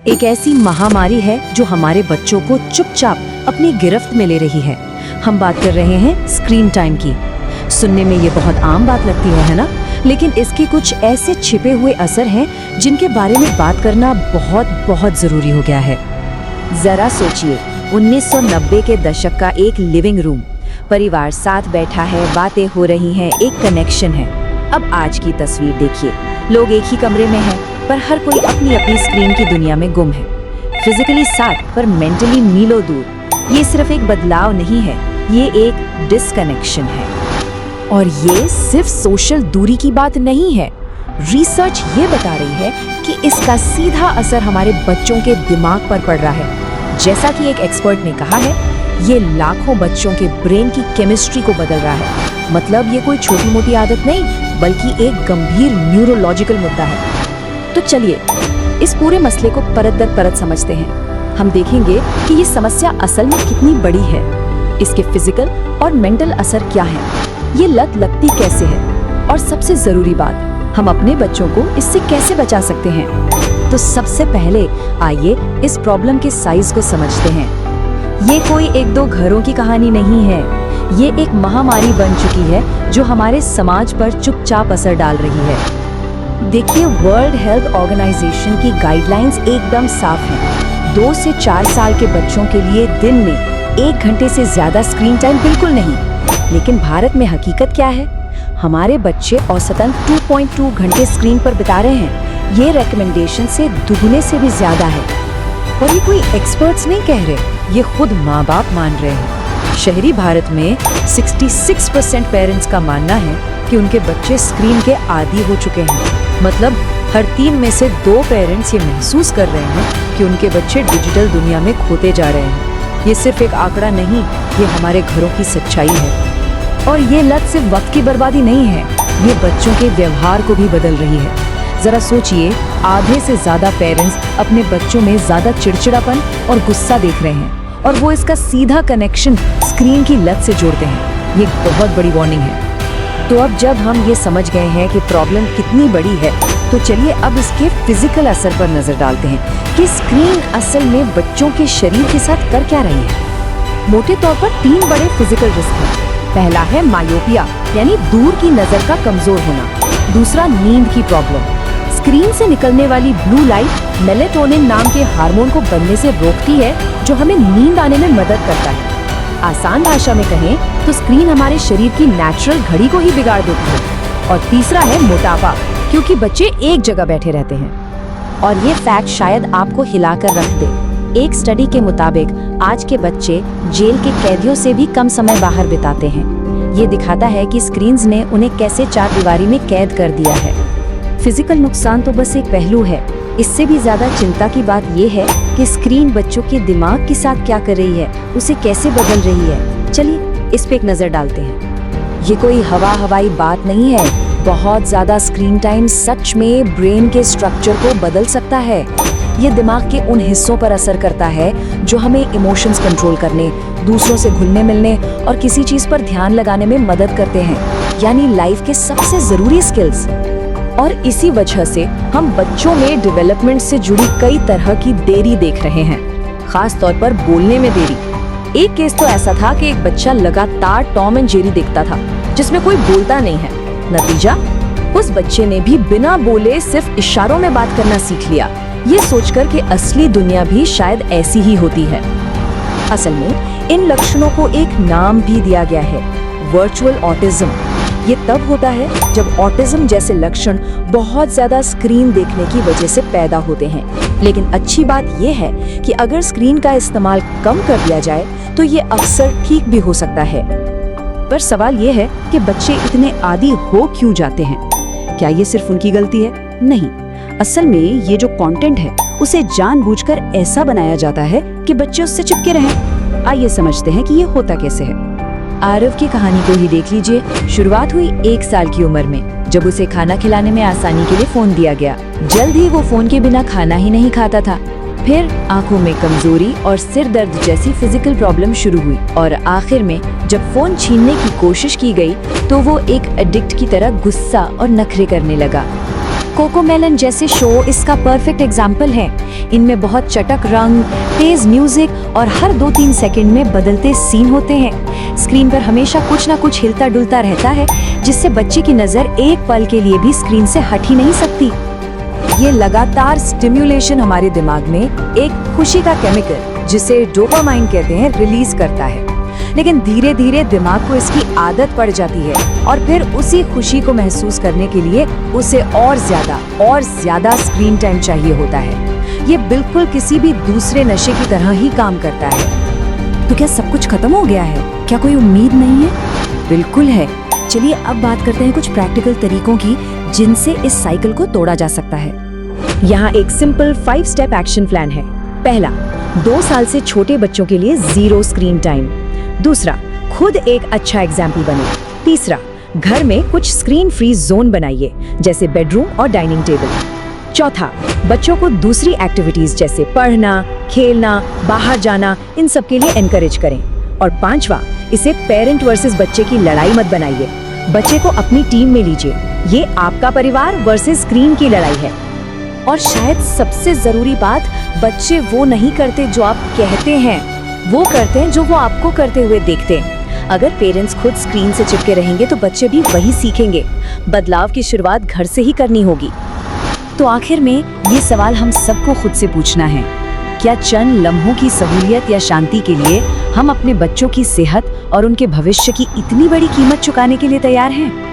एक ऐसी महामारी है जो हमारे बच्चों को चुपचाप अपनी गिरफ्त में ले रही है। हम बात कर रहे हैं स्क्रीन टाइम की। सुनने में ये बहुत आम बात लगती है ना? लेकिन इसके कुछ ऐसे छिपे हुए असर हैं जिनके बारे में बात करना बहुत बहुत जरूरी हो गया है। जरा सोचिए, 1990 के दशक का एक लिविंग रूम, परिवार साथ बैठा है, बातें हो रही हैं, एक कनेक्शन है। अब आज की तस्वीर देखिए, लोग एक ही कमरे में हैं, पर हर कोई अपनी अपनी स्क्रीन की दुनिया में गुम है। फिजिकली साथ पर मेंटली मीलों दूर। ये सिर्फ एक बदलाव नहीं है, ये एक डिस्कनेक्शन है। और ये सिर्फ सोशल दूरी की बात नहीं है। रिसर्च ये बता रही है कि इसका सीधा असर हमारे बच्चों के दिमाग पर पड़ रहा है। जैसा कि एक एक्सपर्ट ने कहा है, ये लाखों बच्चों के ब्रेन की केमिस्ट्री को बदल रहा है। मतलब ये कोई छोटी मोटी आदत नहीं, बल्कि एक गंभीर न्यूरोलॉजिकल मुद्दा है। तो चलिए इस पूरे मसले को परत दर परत समझते हैं। हम देखेंगे कि ये समस्या असल में कितनी बड़ी है, इसके फिजिकल और मेंटल असर क्या है, ये लत लगती कैसे है, और सबसे जरूरी बात, हम अपने बच्चों को इससे कैसे बचा सकते हैं। तो सबसे पहले आइए इस प्रॉब्लम के साइज को समझते हैं। ये कोई एक दो घरों की कहानी नहीं है, ये एक महामारी बन चुकी है जो हमारे समाज पर चुपचाप असर डाल रही है। देखिए, वर्ल्ड हेल्थ ऑर्गेनाइजेशन की गाइडलाइंस एकदम साफ हैं। 2 से 4 साल के बच्चों के लिए दिन में 1 घंटे से ज्यादा स्क्रीन टाइम बिल्कुल नहीं। लेकिन भारत में हकीकत क्या है? हमारे बच्चे औसतन 2.2 घंटे स्क्रीन पर बिता रहे हैं। ये रिकमेंडेशन से दुगने से भी ज्यादा है। और ये कोई एक्सपर्ट्स नहीं कह रहे, ये खुद माँ बाप मान रहे हैं। शहरी भारत में 66% पेरेंट्स का मानना है कि उनके बच्चे स्क्रीन के आदी हो चुके हैं। मतलब हर 3 में से 2 पेरेंट्स ये महसूस कर रहे हैं कि उनके बच्चे डिजिटल दुनिया में खोते जा रहे हैं। ये सिर्फ एक आंकड़ा नहीं, ये हमारे घरों की सच्चाई है। और ये लत सिर्फ वक्त की बर्बादी नहीं है, ये बच्चों के व्यवहार को भी बदल रही है। जरा सोचिए, आधे से ज्यादा पेरेंट्स अपने बच्चों में ज्यादा चिड़चिड़ापन और गुस्सा देख रहे हैं, और वो इसका सीधा कनेक्शन स्क्रीन की लत से जोड़ते हैं। ये बहुत बड़ी वार्निंग है। तो अब जब हम ये समझ गए हैं कि प्रॉब्लम कितनी बड़ी है, तो चलिए अब इसके फिजिकल असर पर नजर डालते हैं कि स्क्रीन असल में बच्चों के शरीर के साथ कर क्या रही है। मोटे तौर पर 3 बड़े फिजिकल रिस्क हैं। पहला है मायोपिया, यानी दूर की नजर का कमजोर होना। दूसरा, नींद की प्रॉब्लम। स्क्रीन से निकलने वाली ब्लू लाइट मेलेटोनिन नाम के हार्मोन को बनने से रोकती है, जो हमें नींद आने में मदद करता है। आसान भाषा में कहें तो स्क्रीन हमारे शरीर की नेचुरल घड़ी को ही बिगाड़ देती है। और तीसरा है मोटापा, क्योंकि बच्चे एक जगह बैठे रहते हैं। और ये फैक्ट शायद आपको हिलाकर रख दे। एक स्टडी के मुताबिक आज के बच्चे जेल के कैदियों से भी कम समय बाहर बिताते हैं। ये दिखाता है कि स्क्रीन्स ने उन्हें कैसे चारदीवारी में कैद कर दिया है। फिजिकल नुकसान तो बस एक पहलू है, इससे भी ज्यादा चिंता की बात यह है कि स्क्रीन बच्चों के दिमाग के साथ क्या कर रही है, उसे कैसे बदल रही है। चलिए इस पे एक नजर डालते हैं। ये कोई हवाई बात नहीं है। बहुत ज्यादा स्क्रीन टाइम सच में ब्रेन के स्ट्रक्चर को बदल सकता है। ये दिमाग के उन हिस्सों पर असर करता है जो हमें इमोशंस कंट्रोल करने, दूसरों से घुलने मिलने और किसी चीज पर ध्यान लगाने में मदद करते हैं, यानी लाइफ के सबसे जरूरी स्किल्स। और इसी वजह से हम बच्चों में डेवलपमेंट से जुड़ी कई तरह की देरी देख रहे हैं, खास तौर पर बोलने में देरी। एक केस तो ऐसा था कि एक बच्चा लगातार टॉम एंड जेरी देखता था, जिसमें कोई बोलता नहीं है। नतीजा, उस बच्चे ने भी बिना बोले सिर्फ इशारों में बात करना सीख लिया, ये सोचकर कि असली दुनिया भी शायद ऐसी ही होती है। असल में इन लक्षणों को एक नाम भी दिया गया है, वर्चुअल ऑटिज्म। ये तब होता है जब ऑटिज्म जैसे लक्षण बहुत ज्यादा स्क्रीन देखने की वजह से पैदा होते हैं। लेकिन अच्छी बात यह है कि अगर स्क्रीन का इस्तेमाल कम कर दिया जाए तो ये अक्सर ठीक भी हो सकता है। पर सवाल ये है कि बच्चे इतने आदी हो क्यों जाते हैं? क्या ये सिर्फ उनकी गलती है? नहीं, असल में ये जो कंटेंट है उसे जानबूझकर ऐसा बनाया जाता है कि बच्चे उससे चिपके रहें। आइए समझते हैं कि ये होता कैसे है। आरव की कहानी को ही देख लीजिए। शुरुआत हुई 1 साल की उम्र में, जब उसे खाना खिलाने में आसानी के लिए फोन दिया गया। जल्द ही वो फोन के बिना खाना ही नहीं खाता था। फिर आंखों में कमजोरी और सिर दर्द जैसी फिजिकल प्रॉब्लम शुरू हुई, और आखिर में जब फोन छीनने की कोशिश की गई तो वो एक एडिक्ट की तरह गुस्सा और नखरे करने लगा। कोकोमेलन जैसे शो इसका परफेक्ट एग्जाम्पल है। इनमें बहुत चटक रंग, तेज म्यूजिक और हर 2-3 सेकंड में बदलते सीन होते हैं। स्क्रीन पर हमेशा कुछ ना कुछ हिलता डुलता रहता है, जिससे बच्चे की नजर एक पल के लिए भी स्क्रीन से हट ही नहीं सकती। ये लगातार स्टिम्युलेशन हमारे दिमाग में एक खुशी का केमिकल, जिसे डोपामाइन कहते हैं, रिलीज करता है। लेकिन धीरे धीरे दिमाग को इसकी आदत पड़ जाती है और फिर उसी खुशी को महसूस करने के लिए उसे और ज्यादा स्क्रीन टाइम चाहिए होता है। ये बिल्कुल किसी भी दूसरे नशे की तरह ही काम करता है। तो क्या सब कुछ खत्म हो गया है? क्या कोई उम्मीद नहीं है? बिल्कुल है। चलिए अब बात करते हैं कुछ प्रैक्टिकल तरीकों की, जिनसे इस साइकिल को तोड़ा जा सकता है। यहाँ एक सिंपल 5 स्टेप एक्शन प्लान है। पहला, 2 साल से छोटे बच्चों के लिए 0 स्क्रीन टाइम। दूसरा, खुद एक अच्छा एग्जाम्पल बने। तीसरा, घर में कुछ स्क्रीन फ्री जोन बनाइए, जैसे बेडरूम और डाइनिंग टेबल। चौथा, बच्चों को दूसरी एक्टिविटीज जैसे पढ़ना, खेलना, बाहर जाना, इन सब के लिए एनकरेज करें। और पांचवा, इसे पेरेंट वर्सेस बच्चे की लड़ाई मत बनाइए। बच्चे को अपनी टीम में लीजिए। ये आपका परिवार वर्सेस स्क्रीन की लड़ाई है। और शायद सबसे जरूरी बात, बच्चे वो नहीं करते जो आप कहते हैं, वो करते हैं जो वो आपको करते हुए देखते हैं। अगर पेरेंट्स खुद स्क्रीन से चिपके रहेंगे तो बच्चे भी वही सीखेंगे। बदलाव की शुरुआत घर से ही करनी होगी। तो आखिर में ये सवाल हम सबको खुद से पूछना है, क्या चंद लम्हों की सहूलियत या शांति के लिए हम अपने बच्चों की सेहत और उनके भविष्य की इतनी बड़ी कीमत चुकाने के लिए तैयार हैं?